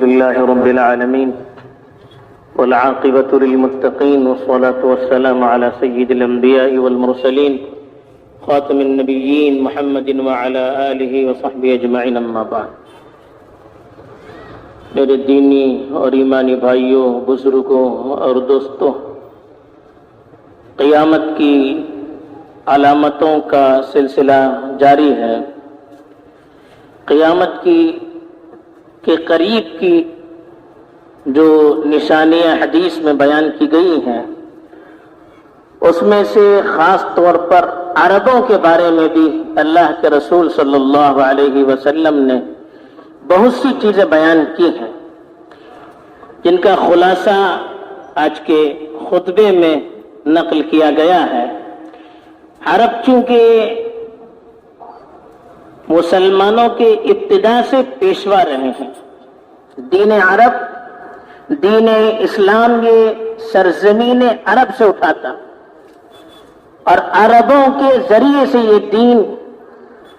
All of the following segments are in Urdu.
لله رب العالمين والعاقبة للمتقين والصلاة والسلام على سيد الأنبياء والمرسلين خاتم النبيين محمد وعلى آله وصحبه أجمعين أما بعد. میرے دینی اور ایمانی بھائیوں، بزرگوں اور دوستوں، قیامت کی علامتوں کا سلسلہ جاری ہے. قیامت کے قریب کی جو نشانیاں حدیث میں بیان کی گئی ہیں، اس میں سے خاص طور پر عربوں کے بارے میں بھی اللہ کے رسول صلی اللہ علیہ وسلم نے بہت سی چیزیں بیان کی ہیں، جن کا خلاصہ آج کے خطبے میں نقل کیا گیا ہے. عرب چونکہ مسلمانوں کے ابتدا سے پیشوا رہے ہیں. دین عرب، دین اسلام یہ سرزمین عرب سے اٹھا تھا، اور عربوں کے ذریعے سے یہ دین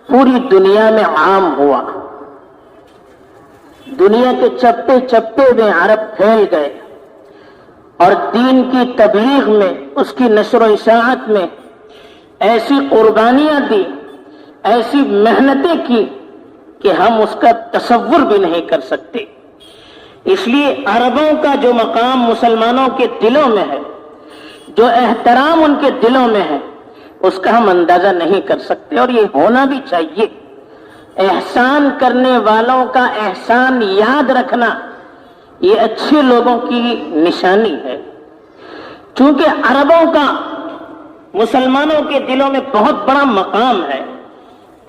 پوری دنیا میں عام ہوا. دنیا کے چپے چپے میں عرب پھیل گئے اور دین کی تبلیغ میں، اس کی نشر و اشاعت میں ایسی قربانیاں دی، ایسی محنتیں کی کہ ہم اس کا تصور بھی نہیں کر سکتے. اس لیے عربوں کا جو مقام مسلمانوں کے دلوں میں ہے، جو احترام ان کے دلوں میں ہے، اس کا ہم اندازہ نہیں کر سکتے، اور یہ ہونا بھی چاہیے. احسان کرنے والوں کا احسان یاد رکھنا یہ اچھے لوگوں کی نشانی ہے. چونکہ عربوں کا مسلمانوں کے دلوں میں بہت بڑا مقام ہے.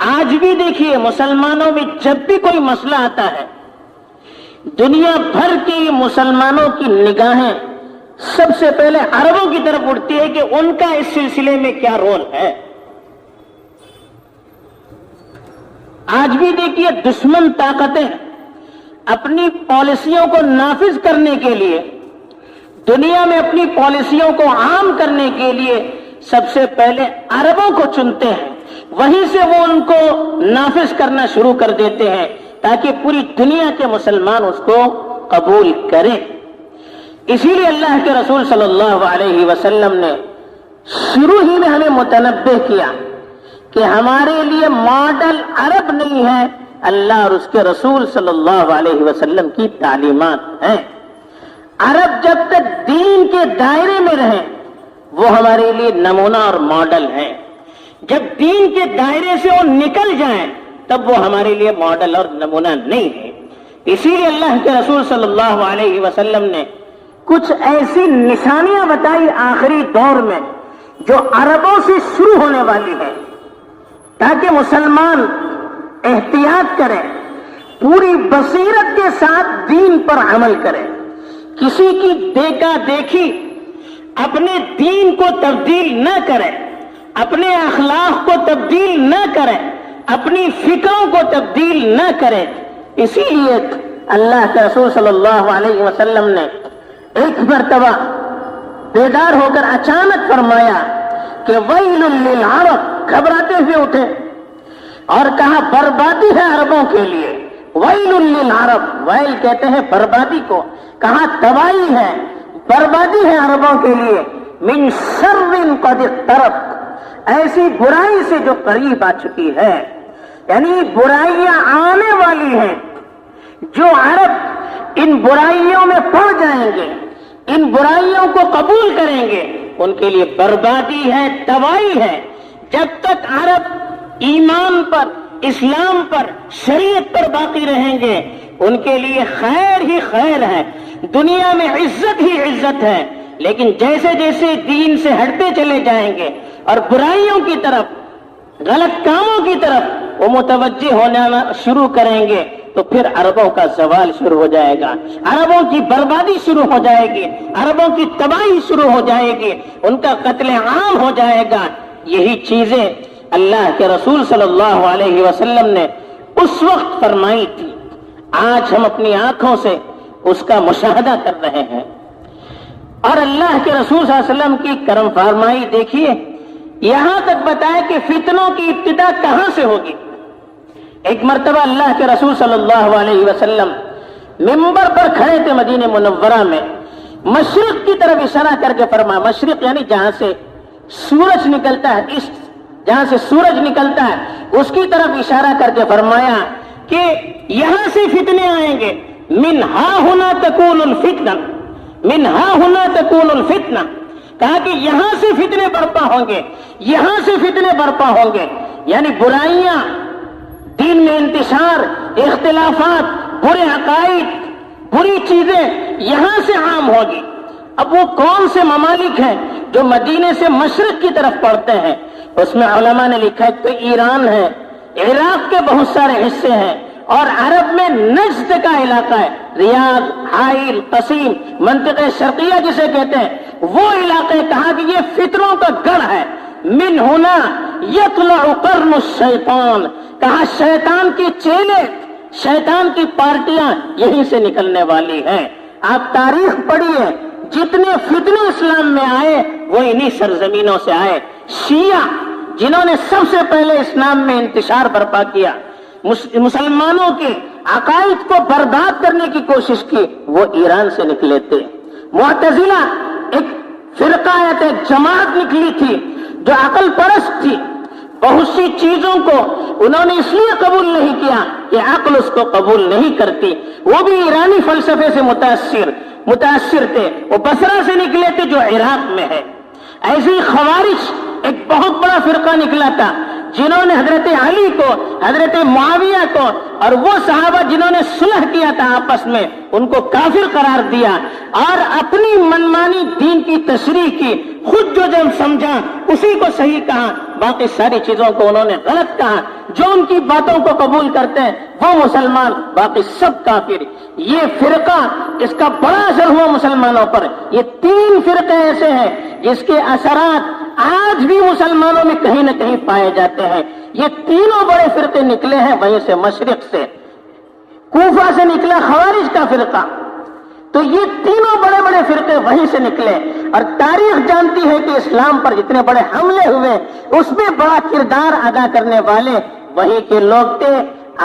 آج بھی دیکھیے، مسلمانوں میں جب بھی کوئی مسئلہ آتا ہے، دنیا بھر کے مسلمانوں کی نگاہیں سب سے پہلے عربوں کی طرف اٹھتی ہے کہ ان کا اس سلسلے میں کیا رول ہے. آج بھی دیکھیے، دشمن طاقتیں اپنی پالیسیوں کو نافذ کرنے کے لیے، دنیا میں اپنی پالیسیوں کو عام کرنے کے لیے سب سے پہلے عربوں کو چنتے ہیں، وہیں سے وہ ان کو نافذ کرنا شروع کر دیتے ہیں تاکہ پوری دنیا کے مسلمان اس کو قبول کریں. اسی لیے اللہ کے رسول صلی اللہ علیہ وسلم نے شروع ہی میں ہمیں متنبہ کیا کہ ہمارے لیے ماڈل عرب نہیں ہے، اللہ اور اس کے رسول صلی اللہ علیہ وسلم کی تعلیمات ہیں. عرب جب تک دین کے دائرے میں رہیں وہ ہمارے لیے نمونہ اور ماڈل ہیں. جب دین کے دائرے سے وہ نکل جائیں تب وہ ہمارے لیے ماڈل اور نمونہ نہیں ہے. اسی لیے اللہ کے رسول صلی اللہ علیہ وسلم نے کچھ ایسی نشانیاں بتائی آخری دور میں جو عربوں سے شروع ہونے والی ہے، تاکہ مسلمان احتیاط کریں، پوری بصیرت کے ساتھ دین پر عمل کریں، کسی کی دیکھا دیکھی اپنے دین کو تبدیل نہ کریں، اپنے اخلاق کو تبدیل نہ کریں، اپنی فکروں کو تبدیل نہ کریں. اسی لیے اللہ کے رسول صلی اللہ علیہ وسلم نے ایک مرتبہ بیدار ہو کر اچانک فرمایا کہ ویل للعرب، گھبراتے ہوئے اٹھے اور کہا بربادی ہے عربوں کے لیے. ویل للعرب، ویل کہتے ہیں بربادی کو، کہا تباہی ہے، بربادی ہے عربوں کے لیے. من شر قد اقترب، ایسی برائی سے جو قریب آ چکی ہے، یعنی برائیاں آنے والی ہیں. جو عرب ان برائیوں میں پڑ جائیں گے، ان برائیوں کو قبول کریں گے، ان کے لیے بربادی ہے، تباہی ہے. جب تک عرب ایمان پر، اسلام پر، شریعت پر باقی رہیں گے ان کے لیے خیر ہی خیر ہے، دنیا میں عزت ہی عزت ہے. لیکن جیسے جیسے دین سے ہٹتے چلے جائیں گے اور برائیوں کی طرف، غلط کاموں کی طرف وہ متوجہ ہونا شروع کریں گے تو پھر عربوں کا زوال شروع ہو جائے گا، عربوں کی بربادی شروع ہو جائے گی، عربوں کی تباہی شروع ہو جائے گی، ان کا قتل عام ہو جائے گا. یہی چیزیں اللہ کے رسول صلی اللہ علیہ وسلم نے اس وقت فرمائی تھی. آج ہم اپنی آنکھوں سے اس کا مشاہدہ کر رہے ہیں. اور اللہ کے رسول صلی اللہ علیہ وسلم کی کرم فرمائی دیکھیے، یہاں تک بتایا کہ فتنوں کی ابتدا کہاں سے ہوگی. ایک مرتبہ اللہ کے رسول صلی اللہ علیہ وسلم منبر پر کھڑے تھے مدینہ منورہ میں، مشرق کی طرف اشارہ کر کے فرمایا، مشرق یعنی جہاں سے سورج نکلتا ہے، ایسٹ، جہاں سے سورج نکلتا ہے اس کی طرف اشارہ کر کے فرمایا کہ یہاں سے فتنے آئیں گے، من ہا ہنا تکون الفتنہ، من ہا ہنا تکون الفتنہ، کہا کہ یہاں سے فتنے برپا ہوں گے، یہاں سے فتنے برپا ہوں گے، یعنی برائیاں، دین میں انتشار، اختلافات، برے عقائد، بری چیزیں یہاں سے عام ہوگی۔ اب وہ کون سے ممالک ہیں جو مدینے سے مشرق کی طرف پڑتے ہیں؟ اس میں علماء نے لکھا ہے کہ ایران ہے، عراق کے بہت سارے حصے ہیں، اور عرب میں نجد کا علاقہ ہے، ریاض، حائل، قصیم، منطقہ شرقیہ جسے کہتے ہیں، وہ علاقے، کہا کہ یہ فتنوں کا گڑھ ہے۔ من ہونا یطلع قرن الشیطان، کہا شیطان کی چیلے، شیطان کی پارٹیاں یہیں سے نکلنے والی ہیں۔ آپ تاریخ پڑھیے، جتنے فتنے اسلام میں آئے وہ انہی سرزمینوں سے آئے۔ شیعہ جنہوں نے سب سے پہلے اسلام میں انتشار برپا کیا، مسلمانوں کے عقائد کو برباد کرنے کی کوشش کی، وہ ایران سے نکلے تھے۔ معتزلہ ایک فرقہ ہے، ایک جماعت نکلی تھی جو عقل پرست تھی، بہت سی چیزوں کو انہوں نے اس لیے قبول نہیں کیا کہ عقل اس کو قبول نہیں کرتی، وہ بھی ایرانی فلسفے سے متاثر تھے، وہ بصرہ سے نکلے تھے جو عراق میں ہے۔ ایسے ہی خوارج ایک بہت بڑا فرقہ نکلا تھا جنہوں نے حضرت علی کو، حضرت معاویہ کو اور وہ صحابہ جنہوں نے صلح کیا تھا آپس میں، ان کو کافر قرار دیا اور اپنی منمانی دین کی تشریح کی، خود جو سمجھا اسی کو صحیح کہا، باقی ساری چیزوں کو انہوں نے غلط کہا۔ جو ان کی باتوں کو قبول کرتے ہیں وہ مسلمان، باقی سب کافر۔ یہ فرقہ، اس کا بڑا اثر ہوا مسلمانوں پر۔ یہ تین فرقے ایسے ہیں جس کے اثرات آج بھی مسلمانوں میں کہیں نہ کہیں پائے جاتے ہیں۔ یہ تینوں بڑے فرقے نکلے ہیں وہیں سے، مشرق سے، کوفہ سے نکلا خوارج کا فرقہ، تو یہ تینوں بڑے بڑے فرقے وہیں سے نکلے۔ اور تاریخ جانتی ہے کہ اسلام پر جتنے بڑے حملے ہوئے اس میں بڑا کردار ادا کرنے والے وہیں کے لوگ تھے۔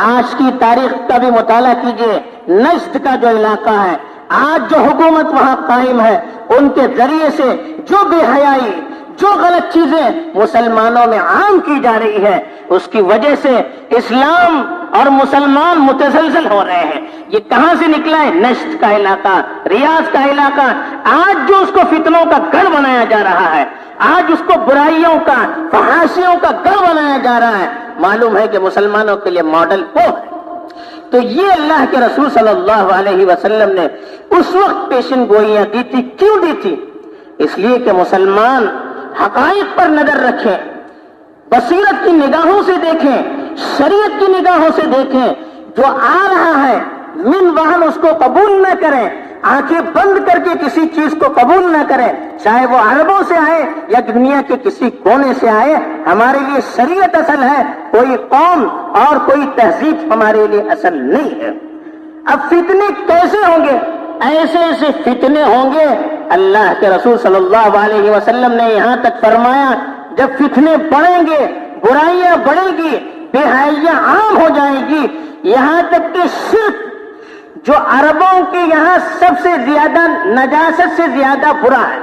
آج کی تاریخ کا بھی مطالعہ کیجئے، نجد کا جو علاقہ ہے، آج جو حکومت وہاں قائم ہے، ان کے ذریعے سے جو بے حیائی، جو غلط چیزیں مسلمانوں میں عام کی جا رہی ہے، اس کی وجہ سے اسلام اور مسلمان متزلزل ہو رہے ہیں۔ یہ کہاں سے نکلا ہے؟ نجد کا علاقہ، ریاض کا علاقہ۔ آج جو اس کو فتنوں کا گڑھ بنایا جا رہا ہے، آج اس کو برائیوں کا، فحاشیوں کا گڑھ بنایا جا رہا ہے، معلوم ہے کہ مسلمانوں کے لیے ماڈل وہ ہے۔ تو یہ اللہ کے رسول صلی اللہ علیہ وسلم نے اس وقت پیشن گوئیاں دی تھی۔ کیوں دی تھی؟ اس لیے کہ مسلمان حقائق پر نظر رکھیں، بصیرت کی نگاہوں سے دیکھیں، شریعت کی نگاہوں سے دیکھیں، جو آ رہا ہے من وہن اس کو قبول نہ کریں، آنکھیں بند کر کے کسی چیز کو قبول نہ کریں، چاہے وہ عربوں سے آئے یا دنیا کے کسی کونے سے آئے۔ ہمارے لیے شریعت اصل ہے، کوئی قوم اور کوئی تہذیب ہمارے لیے اصل نہیں ہے۔ اب فتنے کیسے ہوں گے؟ ایسے ایسے فتنے ہوں گے، اللہ کے رسول صلی اللہ علیہ وسلم نے یہاں تک فرمایا، جب فتنے بڑھیں گے، برائیاں بڑھیں گی، بے حیائی عام ہو جائے گی، یہاں تک کہ شرک جو عربوں کے یہاں سب سے زیادہ نجاست سے زیادہ برا ہے،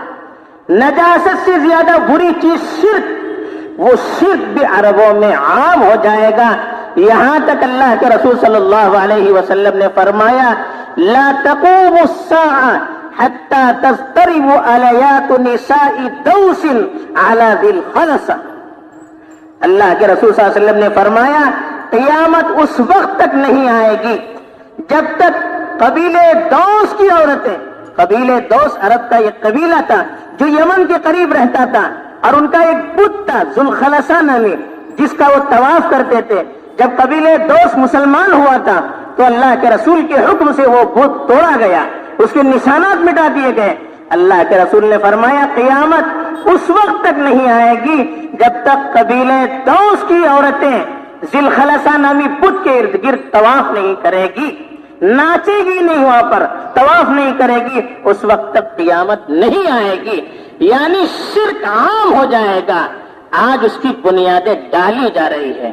نجاست سے زیادہ بری چیز شرک، وہ شرک بھی عربوں میں عام ہو جائے گا۔ یہاں تک اللہ کے رسول صلی اللہ علیہ وسلم نے فرمایا، لا تقوم الساعة حتى تضطرب آلیات نساء دوس على ذی الخلصة۔ اللہ کے رسول صلی اللہ علیہ وسلم نے فرمایا، قیامت اس وقت تک نہیں آئے گی جب تک قبیلے دوس کی عورتیں، قبیلے دوس عرب کا ایک قبیلہ تھا جو یمن کے قریب رہتا تھا، اور ان کا ایک بت تھا ذوالخلصہ نامی جس کا وہ طواف کرتے تھے۔ جب قبیلے دوس مسلمان ہوا تھا تو اللہ کے رسول کے حکم سے وہ بت توڑا گیا، اس کے نشانات مٹا دیے گئے۔ اللہ کے رسول نے فرمایا، قیامت اس وقت تک نہیں آئے گی جب تک قبیلے دوس کی عورتیں ذوالخلصہ نامی بت کے ارد گرد طواف نہیں کرے گی، ناچے گی نہیں، وہاں پر طواف نہیں کرے گی، اس وقت تک قیامت نہیں آئے گی۔ یعنی شرک عام ہو جائے گا۔ آج اس کی بنیادیں ڈالی جا رہی ہے،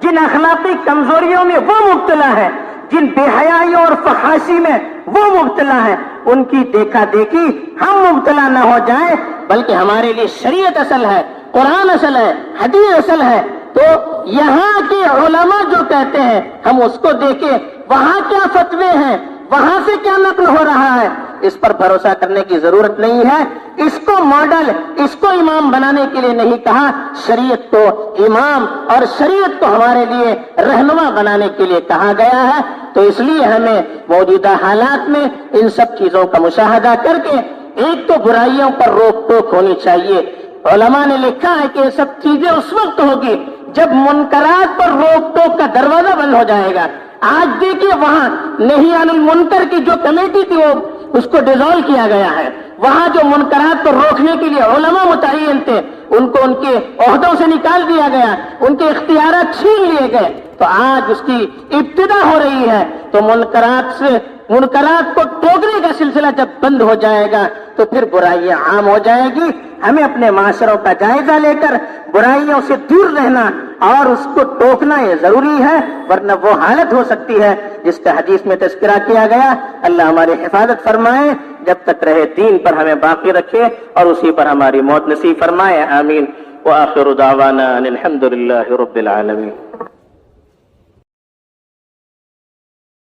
جن اخلاقی کمزوریوں میں وہ مبتلا ہے، جن بے حیائیوں اور فحاشی میں وہ مبتلا ہے، ان کی دیکھا دیکھی ہم مبتلا نہ ہو جائیں، بلکہ ہمارے لیے شریعت اصل ہے، قرآن اصل ہے، حدیث اصل ہے۔ تو یہاں کے علماء جو کہتے ہیں ہم اس کو دیکھیں، وہاں کیا فتوے ہیں، وہاں سے کیا نقل ہو رہا ہے، اس پر بھروسہ کرنے کی ضرورت نہیں ہے۔ اس کو ماڈل، اس کو امام بنانے کے لیے نہیں کہا، شریعت کو امام اور شریعت کو ہمارے لیے رہنما بنانے کے لیے کہا گیا ہے۔ تو اس لیے ہمیں موجودہ حالات میں ان سب چیزوں کا مشاہدہ کر کے ایک تو برائیوں پر روک ٹوک ہونی چاہیے۔ علماء نے لکھا ہے کہ یہ سب چیزیں اس وقت ہوگی جب منکرات پر روک ٹوک کا دروازہ بند ہو جائے گا۔ آج دیکھیے وہاں نہی عن المنکر کی جو کمیٹی تھی وہ اس کو ڈیزالو کیا گیا ہے۔ وہاں جو منکرات کو روکنے کے لیے علماء متعین تھے ان کو ان کے عہدوں سے نکال دیا گیا، ان کے اختیارات چھین لیے گئے۔ تو آج اس کی ابتدا ہو رہی ہے۔ تو منکرات کو ٹوکنے کا سلسلہ جب بند ہو جائے گا تو پھر برائیاں عام ہو جائے گی۔ ہمیں اپنے معاشروں کا جائزہ لے کر برائیوں سے دور رہنا اور اس کو ٹوکنا یہ ضروری ہے، ورنہ وہ حالت ہو سکتی ہے جس کا حدیث میں تذکرہ کیا گیا۔ اللہ ہماری حفاظت فرمائے، جب تک رہے دین پر ہمیں باقی رکھے اور اسی پر ہماری موت نصیب فرمائے، آمین۔ وآخر دعوانا ان الحمد للہ رب العالمین۔